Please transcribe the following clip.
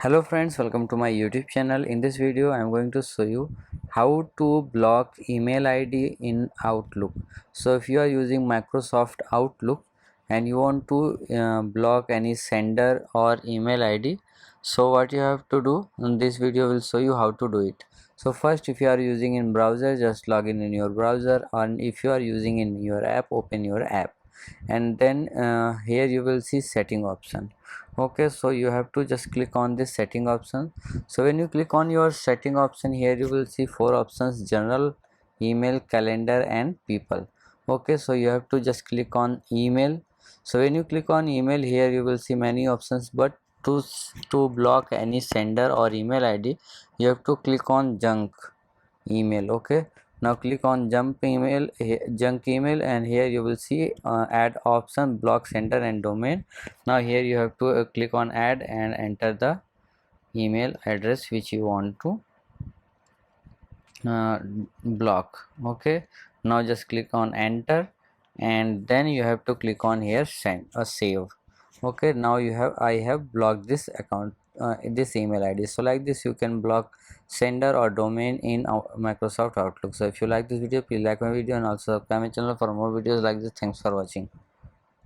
Hello friends, welcome to my YouTube channel. In this video I am going to show you how to block email ID in Outlook. So if you are using Microsoft Outlook and you want to block any sender or email ID, so what you have to do in this video will show you how to do it. So first, if you are using in browser, just log in your browser, and if you are using in your app, open your app, and then here you will see setting option. Okay, so you have to just click on this setting option. So when you click on your setting option, here you will see four options: general, email, calendar and people. Okay, so you have to just click on email. So when you click on email, here you will see many options, but to block any sender or email ID, you have to click on junk email. Okay, now click on junk email, and here you will see add option, block sender and domain. Now here you have to click on add and enter the email address which you want to uh, block. Okay, now just click on enter, and then you have to click on here send or save. Okay, now I have blocked this account, this email ID. So like this you can block sender or domain in Microsoft Outlook. So if you like this video, please like my video and also subscribe my channel for more videos like this. Thanks for watching.